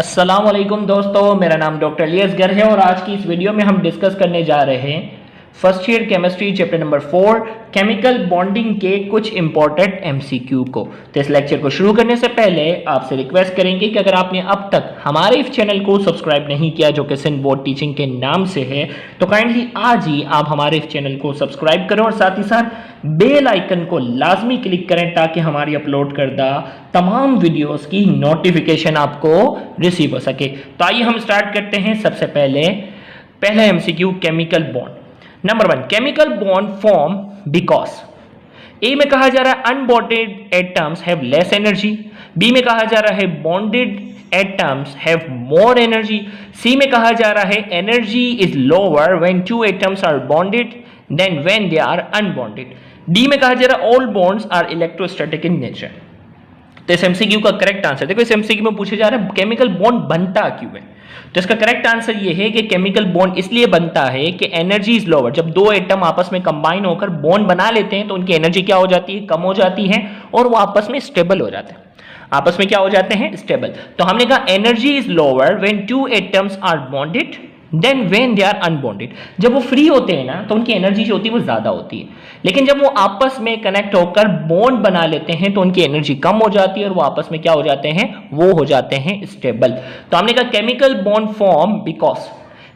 अस्सलाम वालेकुम दोस्तों, मेरा नाम डॉक्टर इलियास गर है और आज की इस वीडियो में हम डिस्कस करने जा रहे हैं first year chemistry chapter number 4 chemical bonding के कुछ इंपॉर्टेंट एमसीक्यू को। तो इस लेक्चर को शुरू करने से पहले आपसे रिक्वेस्ट करेंगे कि अगर आपने अब तक हमारे इस चैनल को सब्सक्राइब नहीं किया जो कि सिंध बोर्ड टीचिंग के नाम से है, तो काइंडली आज ही आप हमारे इस चैनल को सब्सक्राइब करें और साथ ही साथ बेल आइकन को लाजमी क्लिक करें ताकि हमारी अपलोड करदा तमाम वीडियोस की नोटिफिकेशन आपको रिसीव हो सके। तो आइए हम स्टार्ट करते हैं। सबसे पहला MCQ chemical bond. Number 1, chemical bond form because A में कहा जा रहा है unbonded atoms have less energy, B में कहा जा रहा है bonded atoms have more energy, C में कहा जा रहा है energy is lower when two atoms are bonded than when they are unbonded, D में कहा जा रहा है all bonds are electrostatic in nature. तो इस एमसीक्यू का करेक्ट आंसर देखो, इस एमसीक्यू में पूछा जा रहा है केमिकल बॉन्ड बनता क्यों है। तो इसका करेक्ट आंसर ये है कि केमिकल बॉन्ड इसलिए बनता है कि एनर्जी इज लोअर। जब दो एटम आपस में कंबाइन होकर बॉन्ड बना लेते हैं तो उनकी एनर्जी क्या हो जाती है, कम हो जाती है और वो आपस में स्टेबल हो जाते हैं। आपस में क्या हो जाते हैं, स्टेबल। तो हमने कहा energy is lower when two atoms are bonded than when they are unbonded. जब वो फ्री होते हैं ना तो उनकी एनर्जी जो होती है वो ज्यादा होती है, लेकिन जब वो आपस में कनेक्ट होकर बॉन्ड बना लेते हैं तो उनकी एनर्जी कम हो जाती है और वो आपस में क्या हो जाते हैं, वो हो जाते हैं स्टेबल। तो हमने कहा chemical bond form because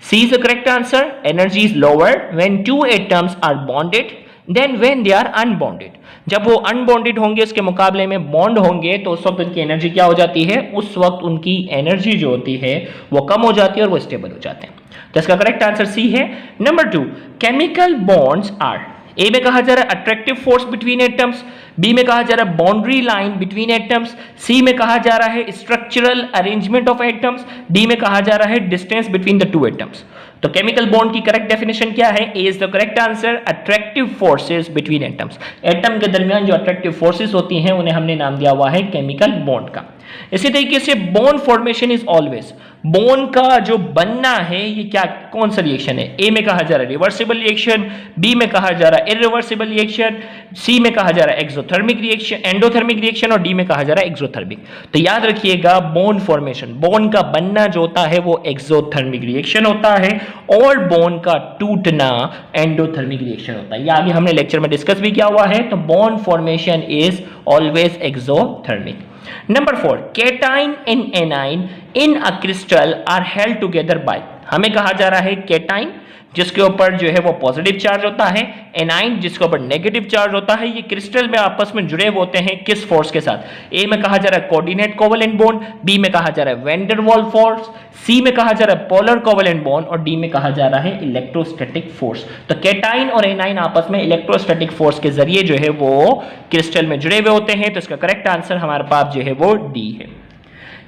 C is the correct answer, energy is lower when two atoms are bonded than when they are unbonded. जब वो अनबॉन्डेड होंगे उसके मुकाबले में बॉन्ड होंगे तो उस वक्त उनकी एनर्जी क्या हो जाती है, उस वक्त उनकी एनर्जी जो होती है वो कम हो जाती है और वो स्टेबल हो जाते हैं। तो इसका करेक्ट आंसर सी है। Number 2, chemical bonds are, A में कहा जा रहा है attractive force between atoms, B में कहा जा रहा है boundary line between atoms, C में कहा जा रहा है structural arrangement of atoms, D में कहा जा रहा है distance between the two atoms. तो केमिकल बॉन्ड की करेक्ट डेफिनेशन क्या है, A is the correct answer, attractive forces between atoms. Atom के दरमियान जो अट्रैक्टिव फोर्सेस होती हैं उन्हें हमने नाम दिया हुआ है केमिकल बॉन्ड का। इसी तरीके से bond formation is always, bond का जो बनना है ये क्या, कौन सा रिएक्शन है, ए में कहा जा रहा है रिवर्सिबल रिएक्शन, बी में कहा जा रहा है इरिवर्सिबल रिएक्शन, सी में कहा जा रहा है एक्सोथर्मिक रिएक्शन, एंडोथर्मिक रिएक्शन और डी में कहा जा रहा है एक्सोथर्मिक। तो याद रखिएगा बॉन्ड फॉर्मेशन, बॉन्ड का बनना जो होता है वो एक्सोथर्मिक रिएक्शन होता है और बॉन्ड का टूटना एंडोथर्मिक रिएक्शन होता है। ये आगे हमने लेक्चर में डिस्कस भी किया हुआ है। तो bond formation is always exothermic. Number 4, cation and anion in a crystal are held together by, हमें कहा जा रहा है केटाइन जिसके ऊपर जो है वो पॉजिटिव चार्ज होता है, एनाइन जिसके ऊपर नेगेटिव चार्ज होता है, ये क्रिस्टल में आपस में जुड़े होते हैं किस फोर्स के साथ, ए में कहा जा रहा है कोऑर्डिनेट कोवेलेंट बॉन्ड, बी में कहा जा रहा है वैन डेर वाल्स फोर्स, सी में कहा जा रहा है पोलर कोवेलेंट बॉन्ड और डी में कहा जा रहा है इलेक्ट्रोस्टैटिक फोर्स। तो केटाइन और एनाइन आपस में इलेक्ट्रोस्टैटिक फोर्स के जरिए जो है वो क्रिस्टल में जुड़े हुए होते हैं। तो इसका करेक्ट आंसर हमारे पास जो है वो डी है।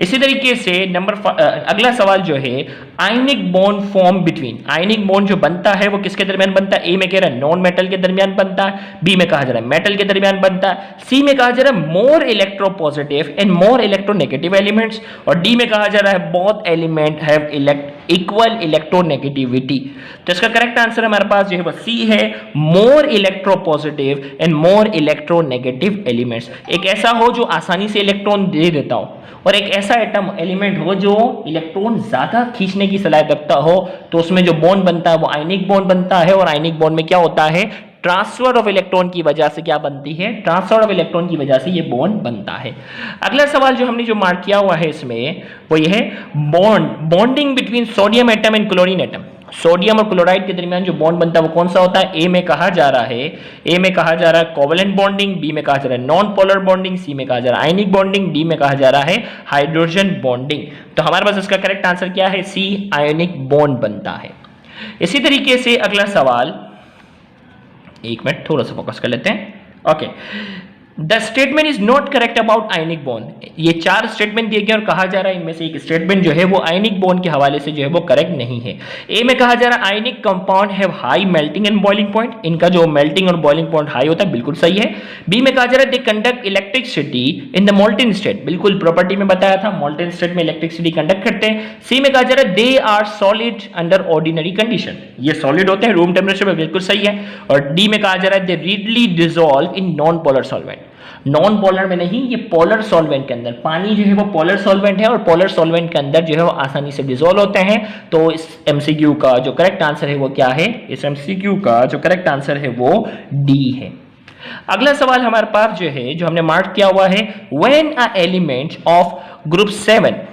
इसी तरीके से अगला सवाल जो है ionic bond form between, ionic bond जो बनता है वो किसके दरमियान बनता है, ए में कह रहा है नॉन मेटल के दरमियान बनता है, बी में कहा जा रहा है मेटल के दरमियान बनता है, सी में कहा जा रहा है more electropositive and more electronegative elements और डी में कहा जा रहा है both element have equal electronegativity. तो इसका करेक्ट आंसर हमारे पास जो है वो सी है, more electropositive and more electronegative elements. एक ऐसा हो जो आसानी से इलेक्ट्रॉन दे देता हो और एक ऐसा एटम एलिमेंट हो जो इलेक्ट्रॉन ज्यादा खींचने की सलाहियत रखता हो, तो उसमें जो बॉन्ड बनता है वो आयनिक बॉन्ड बनता है और आयनिक बॉन्ड में क्या होता है, ट्रांसफर ऑफ इलेक्ट्रॉन की वजह से क्या बनती है, ट्रांसफर ऑफ इलेक्ट्रॉन की वजह से ये बॉन्ड बनता है। अगला सवाल जो हमने जो मार्क किया हुआ है इसमें वो ये है bonding between sodium atom and chlorine atom. Sodium और क्लोराइड के दरमियान जो बॉन्ड बनता है वो कौन सा होता है, ए में कहा जा रहा है कोवेलेंट बॉन्डिंग, बी में कहा जा रहा है नॉन पोलर बॉन्डिंग, सी में कहा जा रहा है आयनिक बॉन्डिंग, डी में कहा जा रहा है हाइड्रोजन बॉन्डिंग। तो हमारे पास इसका करेक्ट आंसर क्या है, सी आयनिक बॉन्ड बनता है। इसी तरीके से अगला सवाल, एक मिनट थोड़ा सा फोकस कर लेते हैं। Okay, the statement is not correct about ionic bond. ये 4 स्टेटमेंट दिए गए और कहा जा रहा है इनमें से एक स्टेटमेंट जो है वो आयनिक बॉन्ड के हवाले से जो है वो करेक्ट नहीं है। ए में कहा जा रहा है ionic compound have high melting and boiling point, इनका जो मेल्टिंग और बॉइलिंग पॉइंट हाई होता है, बिल्कुल सही है। बी में कहा जा रहा है they conduct electricity in the molten state, बिल्कुल प्रॉपर्टी में बताया था मोल्टेन स्टेट में इलेक्ट्रिसिटी कंडक्ट करते हैं। सी में कहा जा रहा है they are solid under ordinary condition, ये सॉलिड होते हैं रूम टेम्परेचर पे, बिल्कुल सही है। और डी में कहा जा रहा है they readily dissolve in non polar solvent, non polar में नहीं, ये पोलर सॉल्वेंट के अंदर, पानी जो है वो पोलर सॉल्वेंट है और पोलर सॉल्वेंट के अंदर जो है वो आसानी से डिसॉल्व होते हैं। तो इस एमसीक्यू का जो करेक्ट आंसर है वो क्या है, इस एमसीक्यू का जो करेक्ट आंसर है वो डी है। अगला सवाल हमारे पास जो है, जो हमने मार्क किया हुआ है, when a element of group 7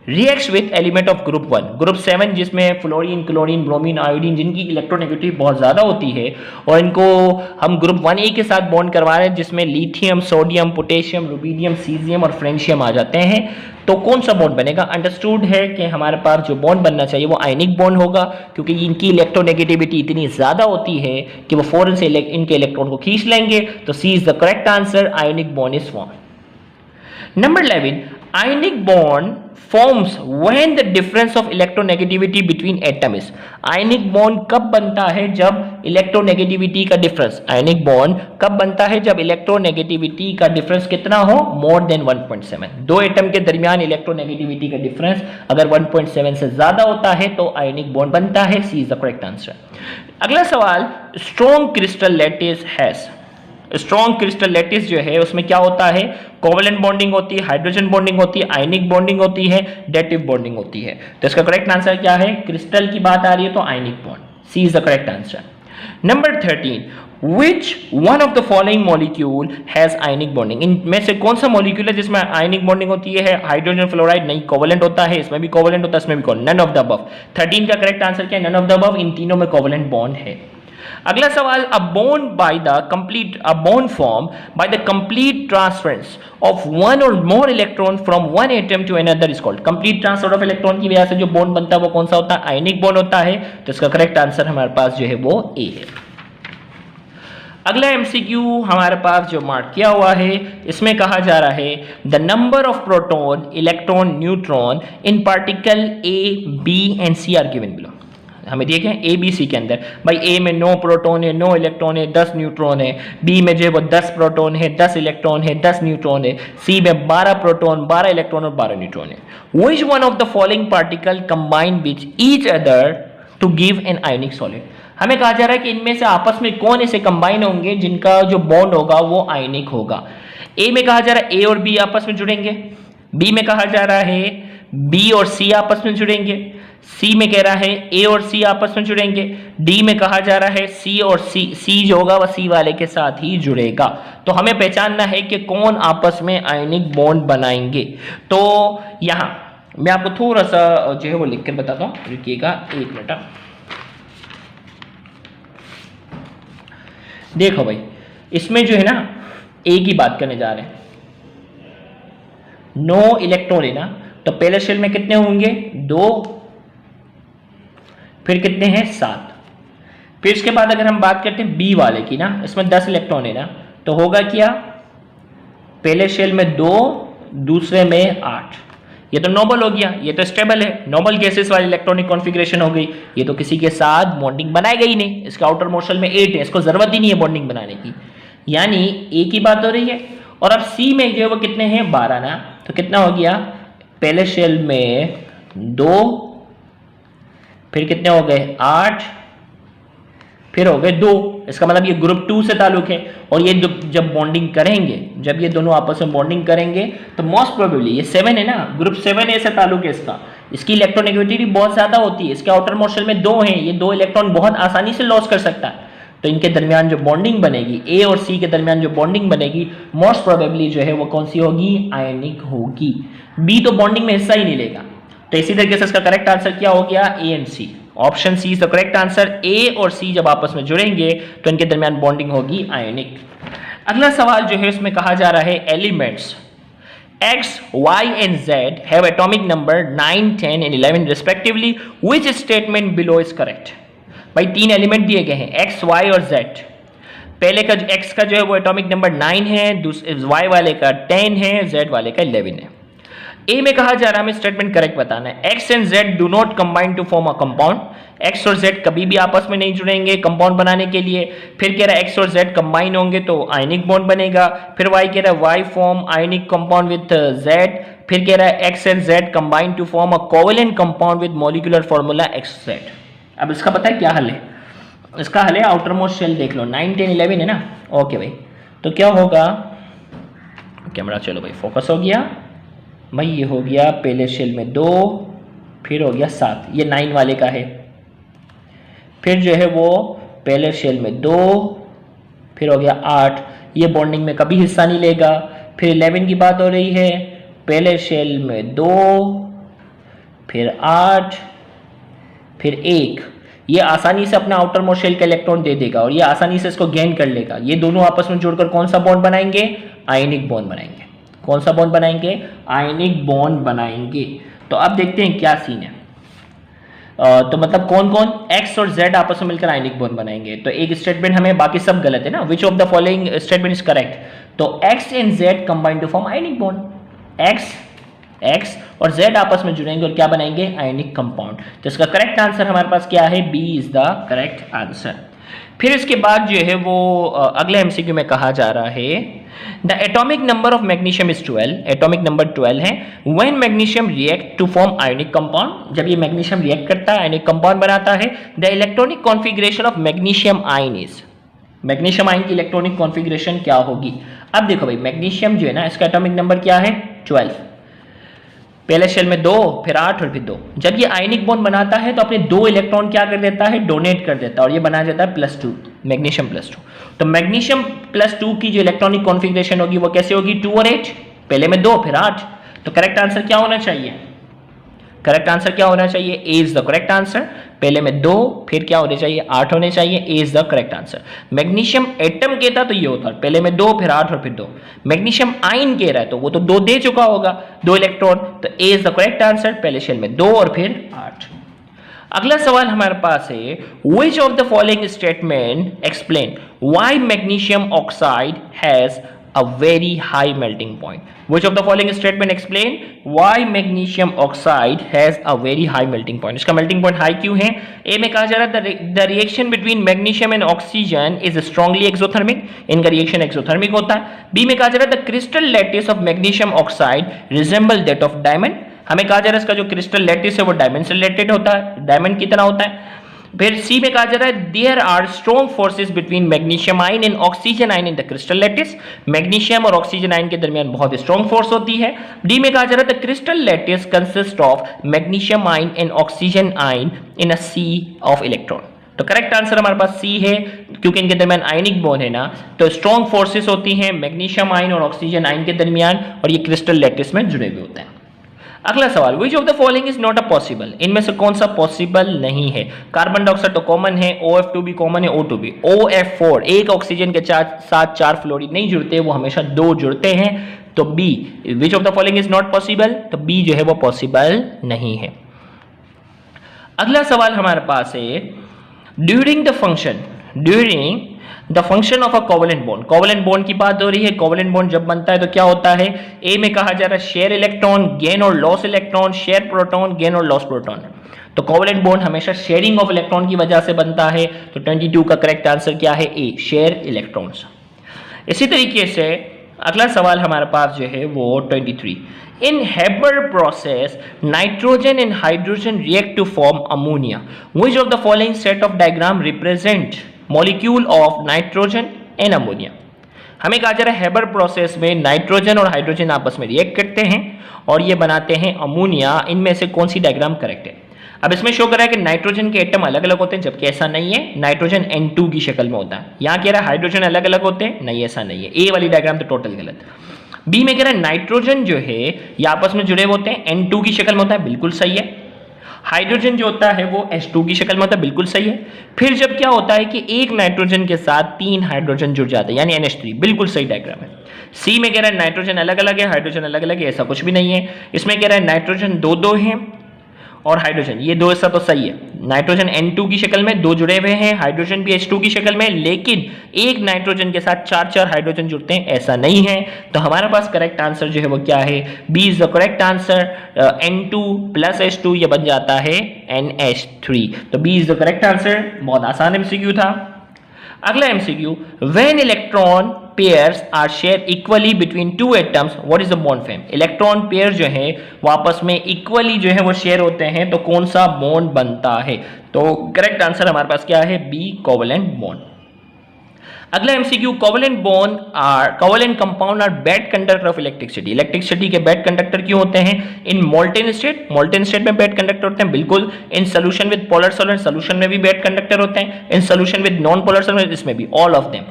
reacts with element of group 1, group 7 जिसमें फ्लोरीन, क्लोरीन, ब्रोमीन, आयोडीन जिनकी इलेक्ट्रोनेगेटिविटी बहुत ज्यादा होती है और इनको हम ग्रुप 1A के साथ बॉन्ड करवा रहे हैं जिसमें lithium, sodium, potassium, rubidium, caesium और फ्रेंशियम आ जाते हैं, तो कौन सा बॉन्ड बनेगा? अंडरस्टूड है कि हमारे पास जो बॉन्ड बनना चाहिए वो आयनिक बॉन्ड होगा, क्योंकि इनकी इलेक्ट्रोनेगेटिविटी इतनी ज्यादा होती है कि वो फौरन से इनके इलेक्ट्रॉन को खींच लेंगे। तो C is the correct answer, ionic bond is form. Number 11, ionic bond forms when the difference of electronegativity between atom is, ionic bond कब बनता है? जब इलेक्ट्रोनेगेटिविटी का डिफरेंस, आयनिक बॉन्ड कब बनता है? जब इलेक्ट्रोनेगेटिविटी का डिफरेंस कितना हो? मोर देन 1.7, दो एटम के दरमियान इलेक्ट्रोनेगेटिविटी का डिफरेंस अगर 1.7 से ज्यादा होता है तो आयनिक बॉन्ड बनता है। सी इज द करेक्ट आंसर। अगला सवाल, strong crystal lattice has, strong crystal lattice जो है उसमें क्या होता है? कोवेलेंट बॉन्डिंग होती है, हाइड्रोजन बॉन्डिंग होती है, आयनिक बॉन्डिंग होती है, डेटिव बॉन्डिंग होती है। तो इसका करेक्ट आंसर क्या है? क्रिस्टल की बात आ रही है तो ionic bond, C is the correct answer. Number 13, which one of the following molecule has ionic bonding, इनमें से कौन सा मॉलिक्यूल है जिसमें आयनिक बॉन्डिंग होती है? हाइड्रोजन फ्लोराइड नहीं, कोवेलेंट होता है, इसमें भी कोवेलेंट होता है, इसमें भी नन ऑफ द अबव। 13 का करेक्ट आंसर क्या है? नन ऑफ द अबव, इन तीनों में कोवेलेंट बॉन्ड है। अगला सवाल, a bond formed by the complete transference of one or more electron from one atom to another is called, complete transfer of electron की वजह से जो बॉन्ड बनता है वो कौन सा होता है? आयनिक बॉन्ड होता है। तो इसका करेक्ट आंसर हमारे पास जो है वो ए है। अगला एमसीक्यू हमारे पास जो मार्क किया हुआ है, इसमें कहा जा रहा है the number of proton, electron, neutron in particle A, B and C are given below. हमें देखें ए बी सी के अंदर, भाई ए में 9 प्रोटॉन है, 9 इलेक्ट्रॉन है, 10 न्यूट्रॉन है, बी में जो है वो 10 प्रोटॉन है, 10 इलेक्ट्रॉन है, 10 न्यूट्रॉन है, सी में 12 प्रोटॉन, 12 इलेक्ट्रॉन और 12 न्यूट्रॉन है। Which one of the following particle combine with each other to give an ionic solid, हमें कहा जा रहा है कि इनमें से आपस में कौन ऐसे कंबाइन होंगे जिनका जो बॉन्ड होगा वो आयनिक होगा। ए में कहा जा रहा है ए और बी आपस में जुड़ेंगे, बी में कहा जा रहा है बी और सी आपस में जुड़ेंगे, सी में कह रहा है ए और सी आपस में जुड़ेंगे, डी में कहा जा रहा है सी और सी जो होगा वह सी वाले के साथ ही जुड़ेगा। तो हमें पहचानना है कि कौन आपस में आयनिक बॉन्ड बनाएंगे। तो यहां मैं आपको थोड़ा सा जो है वो लिख कर बताता हूं, रुकिएगा 1 मिनट। देखो भाई, इसमें जो है ना ए की बात करने जा रहे हैं, 9 इलेक्ट्रॉन है ना, तो पहले शेल में कितने होंगे? 2, फिर कितने हैं? 7। फिर इसके बाद अगर हम बात करते हैं बी वाले की ना, इसमें 10 इलेक्ट्रॉन है ना, तो होगा क्या? पहले शेल में 2, दूसरे में 8। ये तो नोबल हो गया, ये तो स्टेबल है, नोबल गैसेस वाली इलेक्ट्रॉनिक कॉन्फ़िगरेशन हो गई। ये तो किसी के साथ बॉन्डिंग बनाएगा ही नहीं, इसका आउटर मोस्ट में 8 है, इसको जरूरत ही नहीं है बॉन्डिंग बनाने की, यानी ए की बात हो रही है। और अब सी में जो है वो कितने हैं? 12 ना, तो कितना हो गया? पहले शेल में 2, फिर कितने हो गए? 8, फिर हो गए 2। इसका मतलब ये ग्रुप 2 से ताल्लुक है। और ये जब बॉन्डिंग करेंगे, जब ये दोनों आपस में बॉन्डिंग करेंगे तो मोस्ट प्रोबेबली ये 7 है ना, ग्रुप 7A से ताल्लुक है इसका, इसकी इलेक्ट्रोनेगेटिविटी बहुत ज्यादा होती है, इसके आउटर मोस्ट शेल में 2 हैं, ये 2 इलेक्ट्रॉन बहुत आसानी से लॉस कर सकता है। तो इनके दरमियान जो बॉन्डिंग बनेगी, ए और सी के दरमियान जो बॉन्डिंग बनेगी, मोस्ट प्रोबेबली जो है वो कौन सी होगी? आयनिक होगी। बी तो बॉन्डिंग में हिस्सा ही नहीं लेगा। तो इसी तरीके से इसका करेक्ट आंसर क्या हो गया? A and C. Option C is the correct answer. A और सी जब आपस में जुड़ेंगे तो इनके दरमियान बॉन्डिंग होगी आयनिक। अगला सवाल जो है उसमें कहा जा रहा है elements X, Y and Z have atomic number 9, 10 and 11 respectively. Which statement below is correct? भाई 3 एलिमेंट दिए गए हैं X, Y और Z। पहले का X का जो है वो एटॉमिक नंबर 9 है, दूसरे Y वाले का 10 है, Z वाले का 11 है। ए में कहा जा रहा है हमें स्टेटमेंट करेक्ट बताना है। X and Z do not combine to form a compound. X और जेड कभी भी आपस में नहीं जुड़ेंगे कंपाउंड बनाने के लिए। फिर कह रहा है एक्स और जेड कंबाइन होंगे तो आयनिक बॉन्ड बनेगा। फिर वाई कह रहा है Y form ionic compound with Z. फिर कह रहा है X and Z combine to form a covalent compound with molecular formula X Z. अब इसका पता है क्या हल है? इसका हल है आउटर मोस्ट शेल देख लो, 9 10 11 है ना। ओके भाई, तो क्या होगा, कैमरा चलो भाई फोकस हो गया भाई, ये हो गया पहले शेल में 2, फिर हो गया 7, ये 9 वाले का है। फिर जो है वो पहले शेल में 2, फिर हो गया 8, ये बॉन्डिंग में कभी हिस्सा नहीं लेगा। फिर 11 की बात हो रही है, पहले शेल में 2, फिर 8, फिर 1, ये आसानी से अपना आउटर मोस्ट शेल का इलेक्ट्रॉन दे देगा और ये आसानी से इसको गेन कर लेगा। ये दोनों आपस में जुड़कर कौन सा बॉन्ड बनाएंगे? आयनिक बॉन्ड बनाएंगे। कौन सा बॉन्ड बनाएंगे? आयनिक बॉन्ड बनाएंगे। तो अब देखते हैं क्या सीन है। तो मतलब कौन कौन? एक्स और जेड आपस में मिलकर आयनिक बॉन्ड बनाएंगे। तो एक स्टेटमेंट हमें, बाकी सब गलत है ना। Which of the following statement is correct? तो X and Z combine to form ionic bond. X और जेड आपस में जुड़ेंगे और क्या बनाएंगे? Ionic compound. तो इसका करेक्ट आंसर हमारे पास क्या है? B is the correct answer. फिर इसके बाद जो है वो अगले एमसीक्यू में कहा जा रहा है the atomic number of magnesium is 12। Atomic number 12 है। When magnesium react to form ionic compound, जब ये मैग्नीशियम रिएक्ट करता है आयनिक कंपाउंड बनाता है, the electronic configuration of magnesium ion is, magnesium ion की इलेक्ट्रॉनिक कॉन्फिगरेशन क्या होगी? अब देखो भाई, मैग्नीशियम जो है ना, इसका एटॉमिक नंबर क्या है? 12। पहले शेल में 2, फिर 8 और फिर 2। जब ये आयनिक बॉन्ड बनाता है तो अपने 2 इलेक्ट्रॉन क्या कर देता है? डोनेट कर देता है और ये बना जाता है +2, मैग्नीशियम +2। तो मैग्नीशियम +2 की जो इलेक्ट्रॉनिक कॉन्फिगरेशन होगी वो कैसे होगी? 2 और 8। पहले में 2 फिर 8। तो करेक्ट आंसर क्या होना चाहिए? करेक्ट आंसर क्या होना चाहिए? A is the correct answer. पहले में 2, फिर क्या होने चाहिए? 8 होने चाहिए। A is the correct answer. Magnesium atom कहता तो ये होता है, पहले में 2 फिर 8 और फिर 2। मैग्नीशियम आयन कह रहा है तो वो तो 2 दे चुका होगा, 2 इलेक्ट्रॉन। तो ए इज द करेक्ट आंसर। पहले शेल में 2 और फिर 8। अगला सवाल हमारे पास है, which of the following statement explain why magnesium oxide has a very high melting point? Which of the following statement explain why magnesium oxide has a very high melting point? इसका melting point high क्यों है? A में कहा जा रहा है the reaction between magnesium and oxygen is strongly exothermic, इनका reaction exothermic होता है। B में कहा जा रहा है the crystal lattice of magnesium oxide resemble that of diamond, हमें कहा जा रहा है इसका जो क्रिस्टल लैटिस है वो डायमंड से रिलेटेड होता है, डायमंड की तरह होता है। फिर सी में कहा जा रहा है there are strong forces between magnesium ion and oxygen ion in the crystal lattice, magnesium और ऑक्सीजन आयन के दरमियान बहुत स्ट्रॉन्ग फोर्स होती है। डी में कहा जा रहा है the crystal lattice consist of magnesium ion and oxygen ion in a sea of electron. तो करेक्ट आंसर हमारे पास सी है, क्योंकि इनके दरमियान आयनिक बॉन्ड है ना, तो स्ट्रॉन्ग फोर्सेस होती हैं मैग्नीशियम आयन और ऑक्सीजन आयन के दरमियान और ये क्रिस्टल लैटिस में जुड़े हुए होते हैं। अगला सवाल, विच of the following is not a possible, इनमें से कौन सा पॉसिबल नहीं है? कार्बन डाइऑक्साइड तो कॉमन है, OF2 भी कॉमन है, O2 भी। OF4 एक ऑक्सीजन के साथ 4 फ्लोरीन नहीं जुड़ते, वो हमेशा 2 जुड़ते हैं। तो B, which of the following is not possible, तो बी जो है वो पॉसिबल नहीं है। अगला सवाल हमारे पास है, during the function of a covalent bond, covalent bond की बात हो रही है। कोवेलेंट बॉन्ड जब बनता है तो क्या होता है? ए में कहा जा रहा है शेयर इलेक्ट्रॉन गेन और loss electron, share proton gain और लॉस प्रोटॉन। तो कोवेलेंट बॉन्ड हमेशा शेयरिंग ऑफ इलेक्ट्रॉन की वजह से बनता है। तो 22 का करेक्ट आंसर क्या है? ए, शेयर इलेक्ट्रॉन्स। इसी तरीके से अगला सवाल हमारे पास जो है वो 23, in Haber process nitrogen and hydrogen react to form ammonia, which of the following set of diagram represent molecule of nitrogen and ammonia. हमें कहा जा रहा है हेबर प्रोसेस में नाइट्रोजन और हाइड्रोजन आपस में रिएक्ट करते हैं और ये बनाते हैं अमोनिया। इनमें से कौन सी डायग्राम करेक्ट है? अब इसमें शो कर रहा है कि नाइट्रोजन के एटम अलग अलग होते हैं, जबकि ऐसा नहीं है, नाइट्रोजन N2 की शक्ल में होता है। यहां कह रहा है हाइड्रोजन अलग अलग होते हैं, नहीं ऐसा नहीं है, ए वाली डायग्राम तो टोटल गलत। बी में कह रहा है नाइट्रोजन जो है ये आपस में जुड़े होते हैं, N2 की शक्ल में होता है, बिल्कुल सही है। हाइड्रोजन जो होता है वो H2 की शक्ल में होता है, बिल्कुल सही है। फिर जब क्या होता है कि एक नाइट्रोजन के साथ 3 हाइड्रोजन जुड़ जाते हैं, यानी NH3, बिल्कुल सही डायग्राम है। सी में कह रहा है नाइट्रोजन अलग अलग है, हाइड्रोजन अलग अलग है, ऐसा कुछ भी नहीं है। इसमें कह रहा है नाइट्रोजन 2 हैं और हाइड्रोजन, ये दो हिस्सा तो सही है। नाइट्रोजन N2 की शक्ल में दो जुड़े हुए हैं, हाइड्रोजन भी H2 की शक्ल में, लेकिन एक नाइट्रोजन के साथ चार चार हाइड्रोजन जुड़ते हैं, ऐसा नहीं है। तो हमारे पास करेक्ट आंसर जो है वो क्या है, B is the correct answer. N2 plus H2 ये बन जाता है NH3, तो B is the correct answer. बहुत आसान MCQ था। अगला MCQ, when electron pairs are shared equally between two atoms what is the bond formed. Electron pair जो है वो आपस में इक्वली जो है वो शेयर होते हैं, तो कौन सा बॉन्ड बनता है? तो करेक्ट आंसर हमारे पास क्या है, बी कोवेलेंट बॉन्ड। अगला MCQ, covalent compound are bad conductor of electricity. Electricity के बैड कंडक्टर क्यों होते हैं? इन मोल्टेन स्टेट में बैड कंडक्टर होते हैं, बिल्कुल। In solution with polar solvent, solution में भी बैड कंडक्टर होते हैं। In solution with non polar solvent, इसमें भी, ऑल ऑफ देम,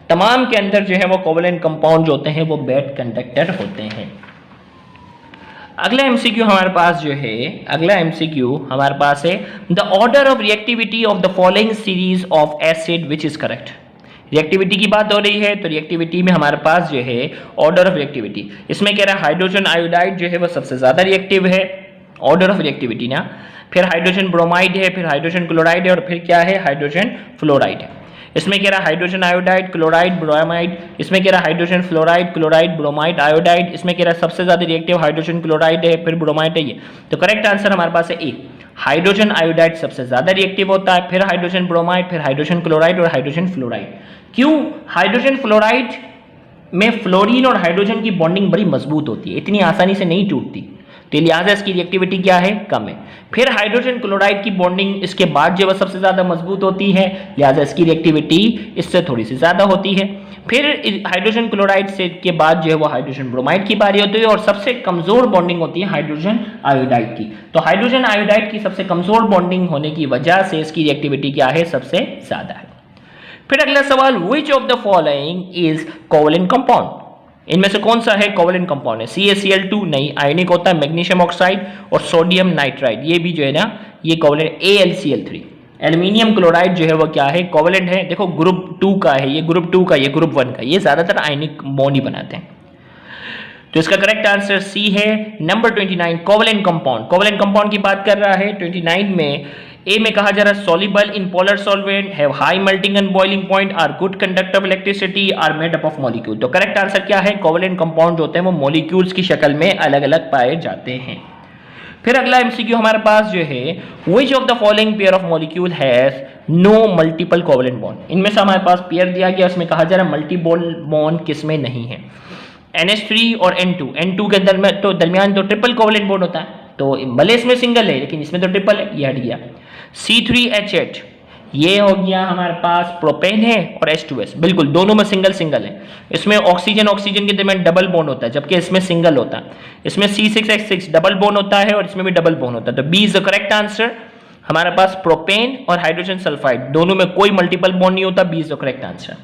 तमाम के अंदर जो है वो कोवेलेंट कंपाउंड जो होते हैं वो बैड कंडक्टर होते हैं। अगला MCQ हमारे पास जो है, अगला MCQ हमारे पास है, the order of reactivity of the following series of acid which is correct. Reactivity की बात हो रही है, तो रिएक्टिविटी में हमारे पास जो है ऑर्डर ऑफ रिएक्टिविटी, इसमें कह रहा है हाइड्रोजन आयोडाइड जो है वो सबसे ज्यादा रिएक्टिव है, ऑर्डर ऑफ रिएक्टिविटी ना। फिर हाइड्रोजन ब्रोमाइड है, फिर हाइड्रोजन क्लोराइड है, और फिर क्या है, हाइड्रोजन फ्लोराइड है। इसमें कह रहा है हाइड्रोजन आयोडाइड, क्लोराइड, ब्रोमाइड। इसमें कह रहा है hydrogen fluoride, chloride, bromide, iodide. इसमें कह रहा है सबसे ज्यादा रिएक्टिव हाइड्रोजन क्लोराइड है, फिर ब्रोमाइड है ये। तो करेक्ट आंसर हमारे पास है ए, हाइड्रोजन आयोडाइड सबसे ज्यादा रिएक्टिव होता है, फिर हाइड्रोजन ब्रोमाइड, फिर हाइड्रोजन क्लोराइड और हाइड्रोजन फ्लोराइड। क्यों? हाइड्रोजन फ्लोराइड में फ्लोरीन और हाइड्रोजन की बॉन्डिंग बड़ी मजबूत होती है, इतनी आसानी से नहीं टूटती, तो लिहाजा इसकी रिएक्टिविटी क्या है, कम है। फिर हाइड्रोजन क्लोराइड की बॉन्डिंग इसके बाद जो है सबसे ज्यादा मजबूत होती है, लिहाजा इसकी रिएक्टिविटी इससे थोड़ी सी ज्यादा होती है। फिर हाइड्रोजन क्लोराइड से के बाद जो है वो हाइड्रोजन ब्रोमाइड की बारी होती है, और सबसे कमजोर बॉन्डिंग होती है हाइड्रोजन आयोडाइड की। तो हाइड्रोजन आयोडाइड की सबसे कमजोर बॉन्डिंग होने की वजह से इसकी रिएक्टिविटी क्या है, सबसे ज्यादा है। फिर अगला सवाल, which of the following is covalent compound? इनमें से कौन सा है कोवेलेंट कंपाउंड है? CaCl2 नहीं, आयनिक होता है, मैग्नीशियम ऑक्साइड और सोडियम नाइट्राइड, ये भी जो है ना ये कोवेलेंट। AlCl3, एल्यूमिनियम क्लोराइड जो है वो क्या है, कोवेलेंट है। देखो ग्रुप 2 का है, ये ग्रुप 2 का, ये ग्रुप 1 का, ये ज्यादातर आयनिक बॉन्ड ही बनाते हैं। तो इसका करेक्ट आंसर सी है, number 29, covalent compound. Covalent compound की बात कर रहा है 29 में। ए में कहा जा रहा है soluble in polar solvent, have high melting and boiling point, are good conductor of electricity, are made up of molecule. तो करेक्ट आंसर क्या है, कोवेलेंट कंपाउंड जो होते हैं वो मॉलिक्यूल्स की शक्ल में अलग अलग पाए जाते हैं। फिर अगला MCQ हमारे पास जो है, which of the following pair of molecule has no multiple covalent bond? इनमें से हमारे पास पेयर दिया गया, उसमें कहा जा रहा है मल्टी बॉन्ड किसमें नहीं है। NH3 और N2 के अंदर में तो दरमियान तो ट्रिपल कोवेलेंट बॉन्ड होता है, तो भले इसमें सिंगल है लेकिन इसमें तो ट्रिपल है, ये हट गया। C3H8 ये हो गया हमारे पास प्रोपेन है, और H2S बिल्कुल दोनों में सिंगल सिंगल है। इसमें ऑक्सीजन के दरमियान डबल बॉन्ड होता है, जबकि इसमें सिंगल होता है। इसमें C6H6 डबल बॉन्ड होता है और इसमें भी डबल बॉन्ड होता है, तो B is the correct answer. हमारे पास प्रोपेन और हाइड्रोजन सल्फाइड दोनों में कोई मल्टीपल बॉन्ड नहीं होता, B is the correct answer.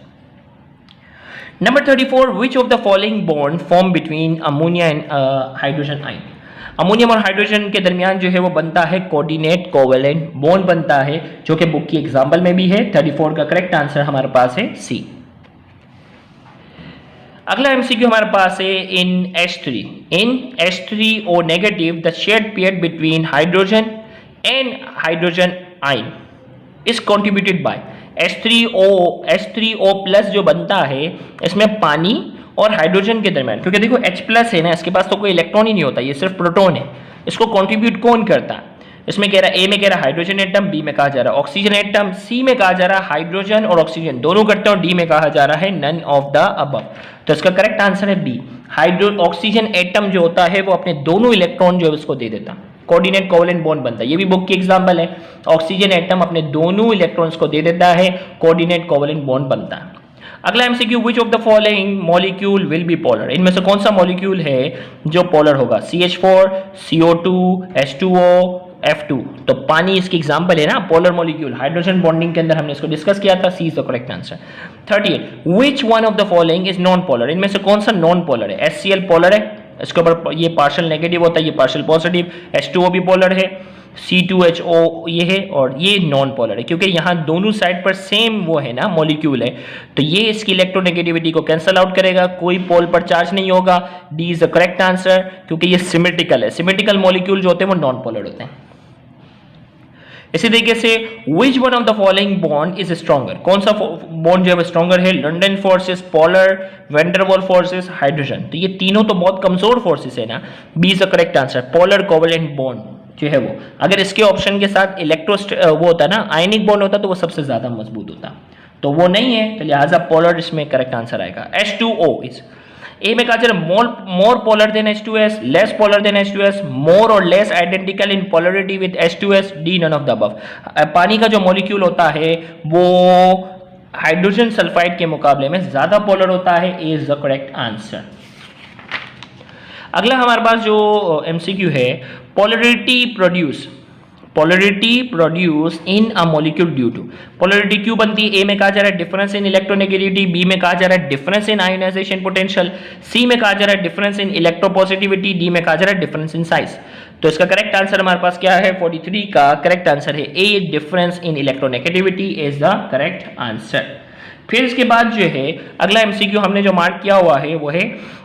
Number 34, which of the following bond form between ammonia and hydrogen ion? Ammonium और हाइड्रोजन के दरमियान जो है वो बनता है कोऑर्डिनेट कोवेलेंट बॉन्ड बनता है, जो कि बुक की एग्जांपल में भी है। 34 का करेक्ट आंसर हमारे पास है सी। अगला MCQ हमारे पास है, इन H3O negative the shared pair between hydrogen and hydrogen ion is contributed bye. H3O plus जो बनता है इसमें पानी और हाइड्रोजन के दरमियान, क्योंकि देखो H प्लस है ना, इसके पास तो कोई इलेक्ट्रॉन ही नहीं होता, ये सिर्फ प्रोटॉन है। इसको कंट्रीब्यूट कौन करता है? इसमें कह रहा है, ए में कह रहा है हाइड्रोजन एटम, बी में कहा जा रहा है ऑक्सीजन एटम, सी में कहा जा रहा है हाइड्रोजन और ऑक्सीजन दोनों करते हैं, और डी में कहा जा रहा है नन ऑफ द अबव। तो इसका करेक्ट आंसर है बी, ऑक्सीजन एटम जो होता है वो अपने दोनों इलेक्ट्रॉन जो है उसको दे देता, कोऑर्डिनेट कोवेलेंट बॉन्ड बनता है। ये भी बुक की एग्जांपल है, ऑक्सीजन एटम अपने दोनों इलेक्ट्रॉन्स को दे देता है, कोऑर्डिनेट कोवेलेंट बॉन्ड बनता है। अगला MCQ, which of the following molecule will be polar? इनमें से कौन सा मॉलिक्यूल है जो पोलर होगा? CH4, CO2, H2O, F2। तो पानी इसकी एग्जांपल है ना, पोलर मॉलिक्यूल। हाइड्रोजन बॉन्डिंग के अंदर हमने इसको डिस्कस किया था, C is the correct answer. 38, which one of the following is non polar? इनमें से कौन सा नॉन पोलर है? HCl पोलर है, इसके ऊपर ये पार्शियल नेगेटिव होता है, ये पार्शियल पॉजिटिव। H2O भी पोलर है, C2H4 ये है, और ये नॉन पोलर है, क्योंकि यहाँ दोनों साइड पर सेम वो है ना मॉलिक्यूल है, तो ये इसकी इलेक्ट्रोनेगेटिविटी को कैंसिल आउट करेगा, कोई पोल पर चार्ज नहीं होगा। D is the correct answer, क्योंकि ये सिमेट्रिकल है। सिमेट्रिकल मॉलिक्यूल जो होते हैं वो नॉन पोलर होते हैं। इसी तरीके से which one of the following bond is stronger, कौन सा बॉन्ड जो है स्ट्रॉन्गर है, London forces, polar, van der Waals forces, hydrogen. तो ये तीनों तो बहुत कमजोर फोर्सेस है ना, B is the correct answer. Polar covalent bond जो है वो, अगर इसके ऑप्शन के साथ वो होता ना आयनिक बॉन्ड होता तो वो सबसे ज्यादा मजबूत होता, तो वो नहीं है, तो लिहाजा पोलर इसमें करेक्ट आंसर आएगा। H2O इज ए में कहा जाए more polar than H2S, less polar than H2S, more और less identical in polarity with H2S, D none of the above. पानी का जो मॉलिक्यूल होता है वो हाइड्रोजन सल्फाइड के मुकाबले में ज्यादा पोलर होता है, A is the correct answer. अगला हमारे पास जो एमसीक्यू है, polarity produce in a molecule due to, polarity क्यों बनती है? ए में कहा जा रहा है डिफरेंस इन इलेक्ट्रोनेगेटिविटी, बी में कहा जा रहा है डिफरेंस इन आयोनाइजेशन पोटेंशियल, सी में कहा जा रहा है डिफरेंस इन इलेक्ट्रोपॉजिटिविटी, डी में कहा जा रहा है डिफरेंस इन साइज। तो इसका करेक्ट आंसर हमारे पास क्या है? 43 का करेक्ट आंसर है A, difference in electronegativity is the correct answer. फिर इसके बाद जो है अगला एमसीक्यू हमने जो मार्क किया हुआ है वो है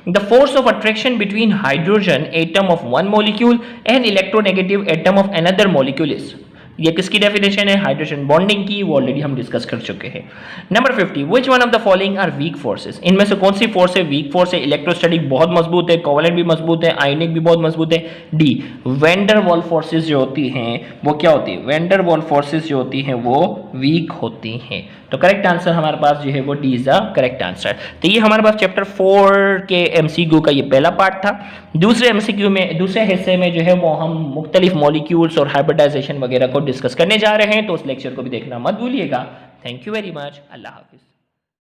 the force of attraction between hydrogen atom of one molecule and electronegative atom of another molecule is. ये किसकी डेफिनेशन है? हाइड्रोजन बॉन्डिंग की, वो ऑलरेडी हम डिस्कस कर चुके हैं। Number 50, which one of the following are weak forces, इनमें से कौन सी फोर्स है वीक फोर्स है? इलेक्ट्रोस्टैटिक बहुत मजबूत है, कोवेलेंट भी मजबूत है, आयनिक भी बहुत मजबूत है, डी वेंडर वॉल फोर्सेस जो होती हैं वो क्या होती है? वेंडर वॉल फोर्सेस जो होती हैं वो वीक होती हैं। तो करेक्ट आंसर हमारे पास जो है वो D is the correct answer. तो ये हमारे पास चैप्टर 4 के एमसीक्यू का ये पहला पार्ट था। दूसरे एमसीक्यू में, दूसरे हिस्से में जो है वो हम मुख्तलिफ मॉलिक्यूल्स और हाइब्रिडाइजेशन वगैरह को डिस्कस करने जा रहे हैं, तो उस लेक्चर को भी देखना मत भूलिएगा। Thank you very much. Allah Hafiz.